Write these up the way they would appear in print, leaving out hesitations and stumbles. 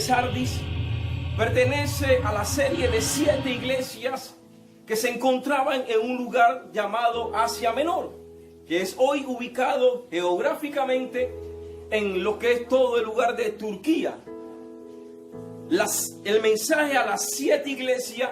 Sardis pertenece a la serie de 7 iglesias que se encontraban en un lugar llamado Asia Menor, que es hoy ubicado geográficamente en lo que es todo el lugar de Turquía. El mensaje a las 7 iglesias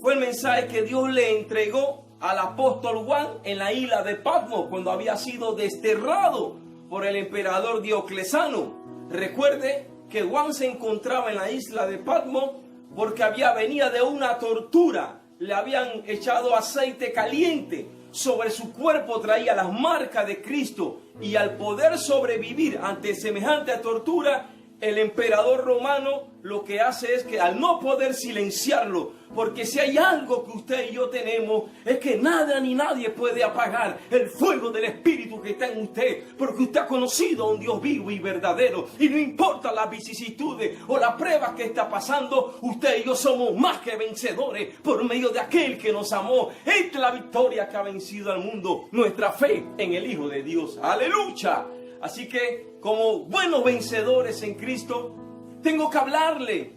fue el mensaje que Dios le entregó al apóstol Juan en la isla de Patmos, cuando había sido desterrado por el emperador Diocleciano. Recuerde que Juan se encontraba en la isla de Patmos porque venía de una tortura. Le habían echado aceite caliente sobre su cuerpo, traía las marcas de Cristo, y al poder sobrevivir ante semejante tortura, el emperador romano lo que hace es que, al no poder silenciarlo, porque si hay algo que usted y yo tenemos, es que nada ni nadie puede apagar el fuego del Espíritu que está en usted, porque usted ha conocido a un Dios vivo y verdadero, y no importa las vicisitudes o las pruebas que está pasando, usted y yo somos más que vencedores por medio de aquel que nos amó. Esta es la victoria que ha vencido al mundo, nuestra fe en el Hijo de Dios. ¡Aleluya! Así que, como buenos vencedores en Cristo, tengo que hablarle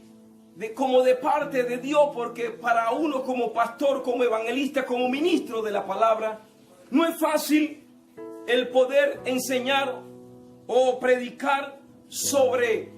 como de parte de Dios, porque para uno como pastor, como evangelista, como ministro de la palabra, no es fácil el poder enseñar o predicar sobre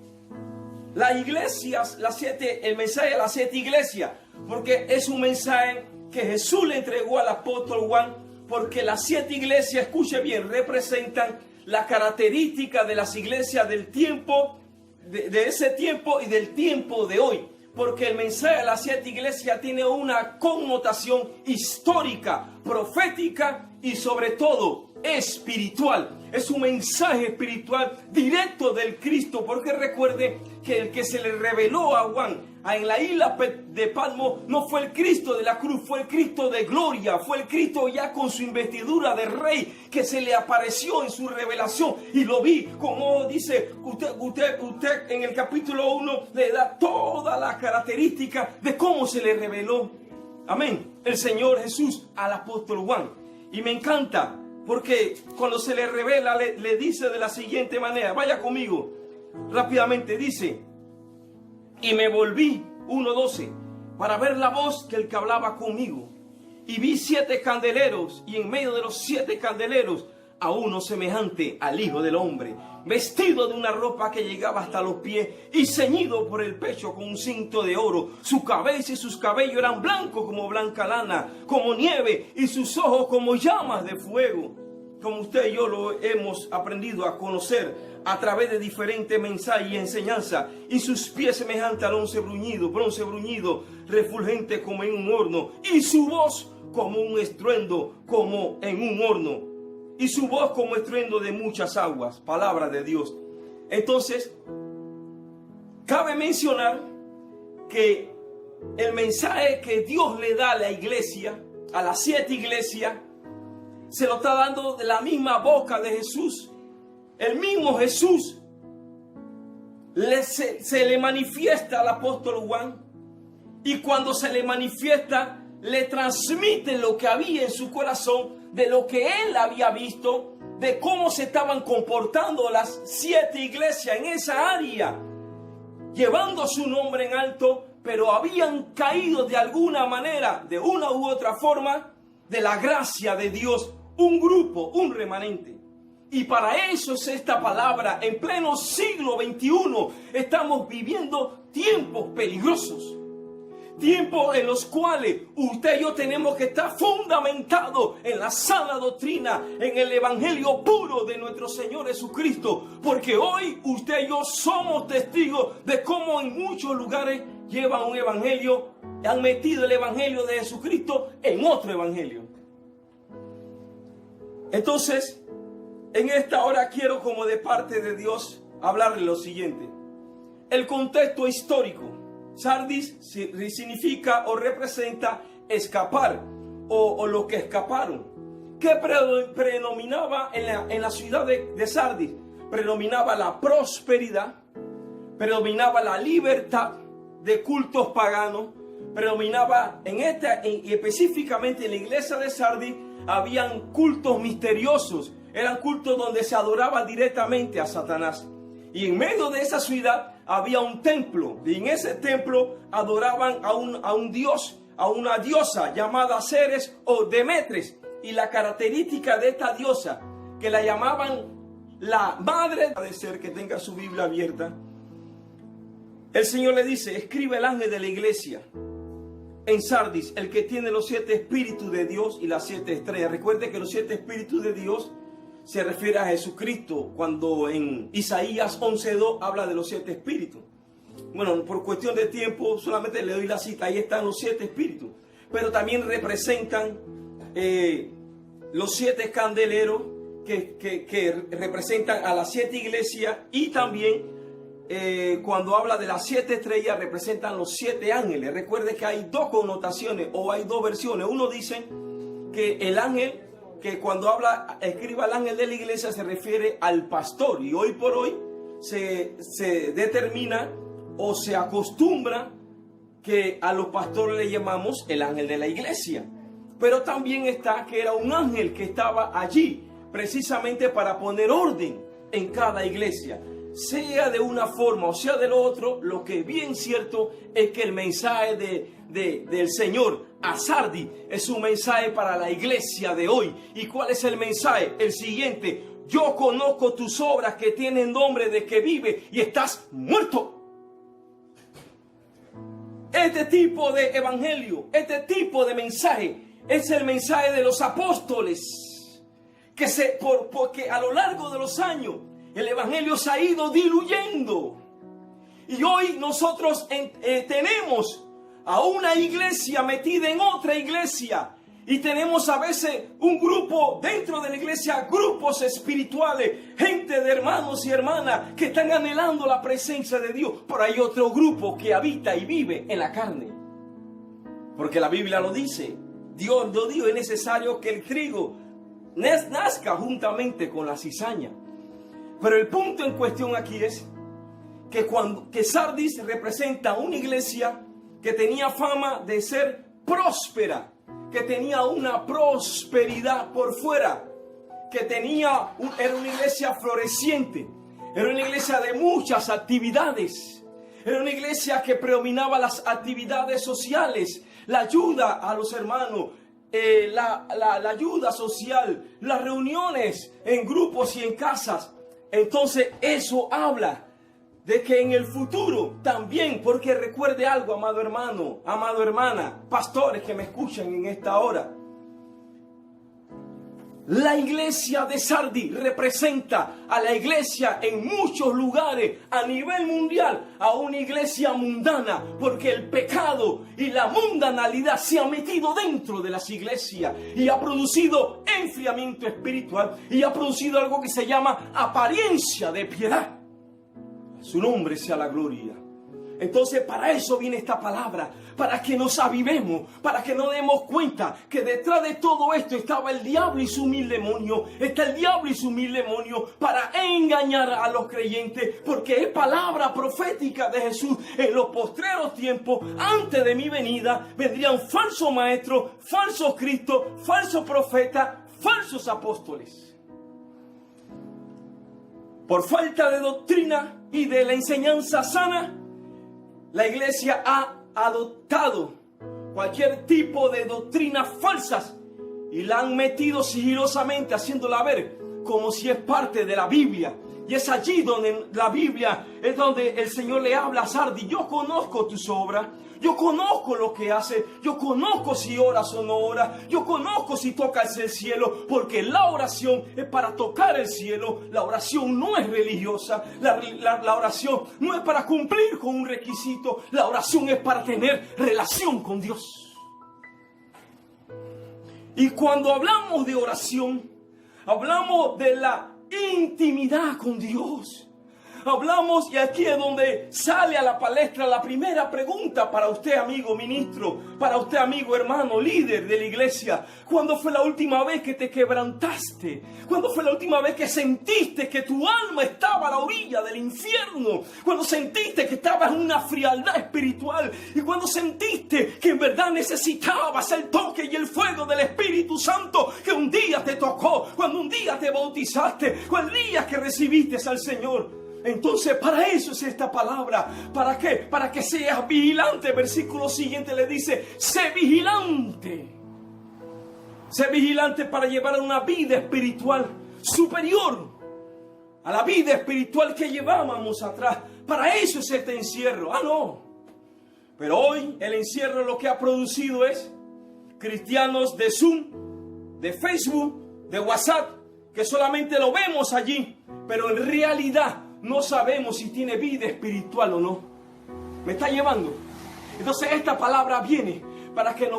las iglesias, el mensaje a las 7 iglesias, porque es un mensaje que Jesús le entregó al apóstol Juan, porque las 7 iglesias, escuche bien, representan la característica de las iglesias del tiempo, de ese tiempo y del tiempo de hoy. Porque el mensaje de las 7 iglesias tiene una connotación histórica, profética y sobre todo espiritual. Es un mensaje espiritual directo del Cristo, porque recuerde que el que se le reveló a Juan en la isla de Patmos no fue el Cristo de la cruz, fue el Cristo de gloria, fue el Cristo ya con su investidura de rey, que se le apareció en su revelación, y lo vi como dice usted en el capítulo 1 le da toda la característica de cómo se le reveló, amén, el Señor Jesús al apóstol Juan. Y me encanta porque cuando se le revela le dice de la siguiente manera, vaya conmigo rápidamente, dice: y me volví, 1:12, para ver la voz que el que hablaba conmigo. Y vi 7 candeleros, y en medio de los 7 candeleros a uno semejante al Hijo del Hombre, vestido de una ropa que llegaba hasta los pies y ceñido por el pecho con un cinto de oro. Su cabeza y sus cabellos eran blancos como blanca lana, como nieve, y sus ojos como llamas de fuego. Como usted y yo lo hemos aprendido a conocer a través de diferentes mensajes y enseñanzas, y sus pies semejantes al bronce bruñido, refulgente como en un horno, y su voz como un estruendo, como en un horno, y su voz como estruendo de muchas aguas. Palabra de Dios. Entonces, cabe mencionar que el mensaje que Dios le da a la iglesia, a las 7 iglesias, se lo está dando de la misma boca de Jesús. El mismo Jesús se le manifiesta al apóstol Juan, y cuando se le manifiesta le transmite lo que había en su corazón, de lo que él había visto, de cómo se estaban comportando las 7 iglesias en esa área, llevando su nombre en alto, pero habían caído de alguna manera, de una u otra forma, de la gracia de Dios, un grupo, un remanente. Y para eso es esta palabra. En pleno siglo XXI estamos viviendo tiempos peligrosos, tiempos en los cuales usted y yo tenemos que estar fundamentados en la sana doctrina, en el evangelio puro de nuestro Señor Jesucristo, porque hoy usted y yo somos testigos de cómo en muchos lugares llevan un evangelio, han metido el evangelio de Jesucristo en otro evangelio. Entonces, en esta hora quiero, como de parte de Dios, hablarle lo siguiente. El contexto histórico. Sardis significa o representa escapar, o lo que escaparon. ¿Qué predominaba en la ciudad de Sardis? Predominaba la prosperidad, predominaba la libertad de cultos paganos, predominaba y específicamente en la iglesia de Sardis habían cultos misteriosos. Eran cultos donde se adoraba directamente a Satanás. Y en medio de esa ciudad había un templo y en ese templo adoraban a un dios, a una diosa llamada Ceres o Demetres. Y la característica de esta diosa, que la llamaban la madre de ser, que tenga su Biblia abierta, el Señor le dice: escribe el ángel de la iglesia en Sardis, el que tiene los 7 espíritus de Dios y las 7 estrellas. Recuerde que los 7 espíritus de Dios se refiere a Jesucristo, cuando en Isaías 11:2 habla de los 7 espíritus. Bueno, por cuestión de tiempo solamente le doy la cita. Ahí están los 7 espíritus, pero también representan los 7 candeleros que representan a las 7 iglesias, y también cuando habla de las 7 estrellas representan los 7 ángeles. Recuerde que hay 2 connotaciones o hay 2 versiones. Uno dice que el ángel, que cuando escriba el ángel de la iglesia, se refiere al pastor, y hoy por hoy se determina o se acostumbra que a los pastores le llamamos el ángel de la iglesia. Pero también está que era un ángel que estaba allí precisamente para poner orden en cada iglesia, sea de una forma o sea de lo otro. Lo que es bien cierto es que el mensaje del Señor a Sardis es un mensaje para la iglesia de hoy. ¿Y cuál es el mensaje? El siguiente: yo conozco tus obras, que tienen nombre de que vive y estás muerto. Este tipo de evangelio, este tipo de mensaje es el mensaje de los apóstoles, porque a lo largo de los años el evangelio se ha ido diluyendo. Y hoy nosotros tenemos a una iglesia metida en otra iglesia. Y tenemos a veces un grupo dentro de la iglesia, grupos espirituales, gente de hermanos y hermanas que están anhelando la presencia de Dios. Pero hay otro grupo que habita y vive en la carne. Porque la Biblia lo dice. Dios lo dijo: es necesario que el trigo nazca juntamente con la cizaña. Pero el punto en cuestión aquí es que Sardis representa una iglesia que tenía fama de ser próspera, que tenía una prosperidad por fuera, que era una iglesia floreciente, era una iglesia de muchas actividades, era una iglesia que predominaba las actividades sociales, la ayuda a los hermanos, la ayuda social, las reuniones en grupos y en casas. Entonces eso habla de que en el futuro también, porque recuerde algo, amado hermano, amado hermana, pastores que me escuchan en esta hora, la iglesia de Sardis representa a la iglesia en muchos lugares a nivel mundial, a una iglesia mundana, porque el pecado y la mundanalidad se ha metido dentro de las iglesias y ha producido enfriamiento espiritual y ha producido algo que se llama apariencia de piedad. Su nombre sea la gloria. Entonces, para eso viene esta palabra, para que nos avivemos, para que nos demos cuenta que detrás de todo esto estaba el diablo y su mil demonios. Está el diablo y su mil demonios para engañar a los creyentes, porque es palabra profética de Jesús. En los postreros tiempos, antes de mi venida, vendrían falsos maestros, falsos cristos, falsos profetas, falsos apóstoles. Por falta de doctrina y de la enseñanza sana, la iglesia ha adoptado cualquier tipo de doctrinas falsas y la han metido sigilosamente, haciéndola ver como si es parte de la Biblia. Y es allí donde la Biblia es donde el Señor le habla a Sardis: yo conozco tus obras, yo conozco lo que haces, yo conozco si oras o no oras, yo conozco si tocas el cielo, porque la oración es para tocar el cielo. La oración no es religiosa, la oración no es para cumplir con un requisito, la oración es para tener relación con Dios. Y cuando hablamos de oración, hablamos de la intimidad con Dios. Hablamos, y aquí es donde sale a la palestra la primera pregunta para usted, amigo ministro, para usted, amigo hermano, líder de la iglesia. ¿Cuándo fue la última vez que te quebrantaste? ¿Cuándo fue la última vez que sentiste que tu alma estaba a la orilla del infierno? ¿Cuándo sentiste que estabas en una frialdad espiritual? ¿Y cuando sentiste que en verdad necesitabas el toque y el fuego del Espíritu Santo que un día te tocó? Cuando un día te bautizaste, cuando el día que recibiste al Señor. Entonces, para eso es esta palabra. ¿Para qué? Para que seas vigilante. El versículo siguiente le dice, sé vigilante. Sé vigilante para llevar una vida espiritual superior a la vida espiritual que llevábamos atrás. Para eso es este encierro. No. Pero hoy el encierro lo que ha producido es cristianos de Zoom, de Facebook, de WhatsApp, que solamente lo vemos allí, pero en realidad no sabemos si tiene vida espiritual o no. ¿Me está llevando? Entonces esta palabra viene para que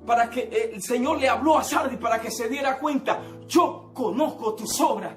para que el Señor le habló a Sardis para que se diera cuenta. Yo conozco tus obras.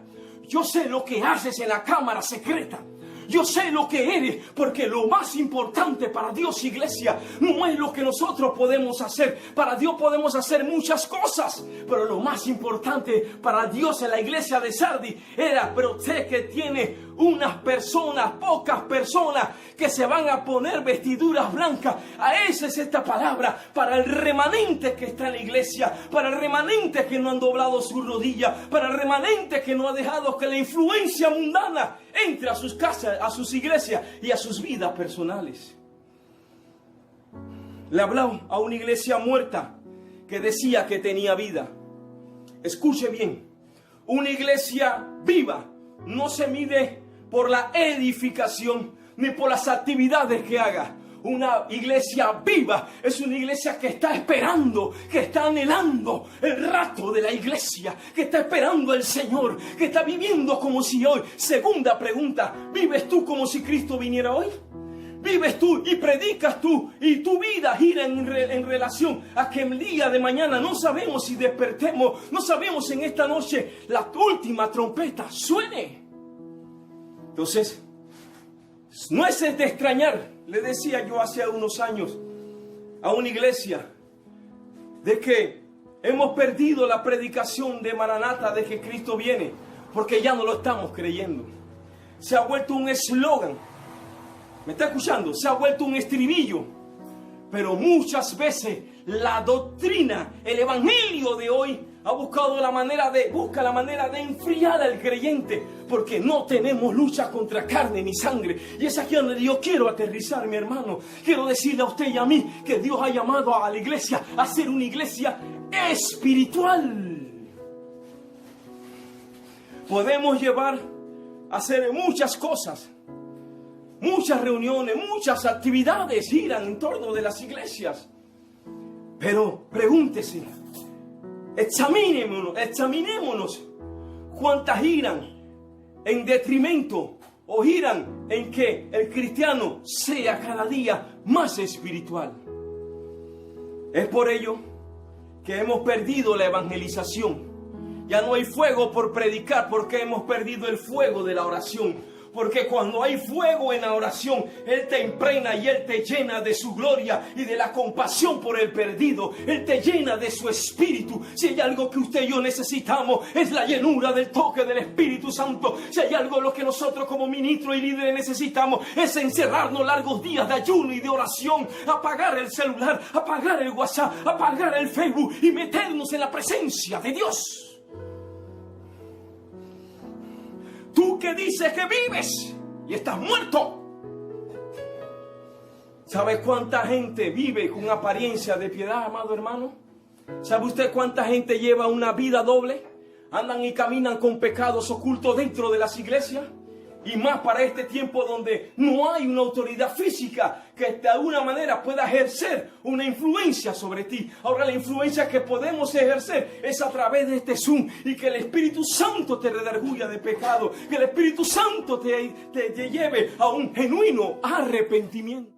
Yo sé lo que haces en la cámara secreta. Yo sé lo que eres, porque lo más importante para Dios, iglesia, no es lo que nosotros podemos hacer. Para Dios podemos hacer muchas cosas, pero lo más importante para Dios en la iglesia de Sardis era, pero sé que tiene unas personas, pocas personas, que se van a poner vestiduras blancas. A esa es esta palabra, para el remanente que está en la iglesia, para el remanente que no han doblado su rodilla, para el remanente que no ha dejado que la influencia mundana entre a sus casas, a sus iglesias y a sus vidas personales. Le habló a una iglesia muerta que decía que tenía vida. Escuche bien, una iglesia viva no se mide por la edificación ni por las actividades que haga. Una iglesia viva es una iglesia que está esperando, que está anhelando el rato de la iglesia, que está esperando al Señor, que está viviendo como si hoy. Segunda pregunta, ¿vives tú como si Cristo viniera hoy? ¿Vives tú y predicas tú y tu vida gira en relación a que el día de mañana no sabemos si despertemos, no sabemos en esta noche la última trompeta suene? Entonces, no es de extrañar, le decía yo hace unos años a una iglesia, de que hemos perdido la predicación de Maranata, de que Cristo viene, porque ya no lo estamos creyendo. Se ha vuelto un eslogan, ¿me está escuchando? Se ha vuelto un estribillo, pero muchas veces la doctrina, el evangelio de hoy busca la manera de enfriar al creyente, porque no tenemos lucha contra carne ni sangre. Y es aquí donde yo quiero aterrizar, mi hermano. Quiero decirle a usted y a mí que Dios ha llamado a la iglesia a ser una iglesia espiritual. Podemos llevar a hacer muchas cosas, muchas reuniones, muchas actividades giran en torno de las iglesias, pero pregúntese, examinémonos cuántas giran en detrimento o giran en que el cristiano sea cada día más espiritual. Es por ello que hemos perdido la evangelización. Ya no hay fuego por predicar, porque hemos perdido el fuego de la oración. Porque cuando hay fuego en la oración, Él te impregna y Él te llena de su gloria y de la compasión por el perdido. Él te llena de su espíritu. Si hay algo que usted y yo necesitamos, es la llenura del toque del Espíritu Santo. Si hay algo lo que nosotros como ministros y líderes necesitamos, es encerrarnos largos días de ayuno y de oración, apagar el celular, apagar el WhatsApp, apagar el Facebook y meternos en la presencia de Dios. Tú que dices que vives y estás muerto. ¿Sabe cuánta gente vive con apariencia de piedad, amado hermano? ¿Sabe usted cuánta gente lleva una vida doble? Andan y caminan con pecados ocultos dentro de las iglesias. Y más para este tiempo donde no hay una autoridad física que de alguna manera pueda ejercer una influencia sobre ti. Ahora la influencia que podemos ejercer es a través de este Zoom, y que el Espíritu Santo te redarguya de pecado, que el Espíritu Santo te lleve a un genuino arrepentimiento.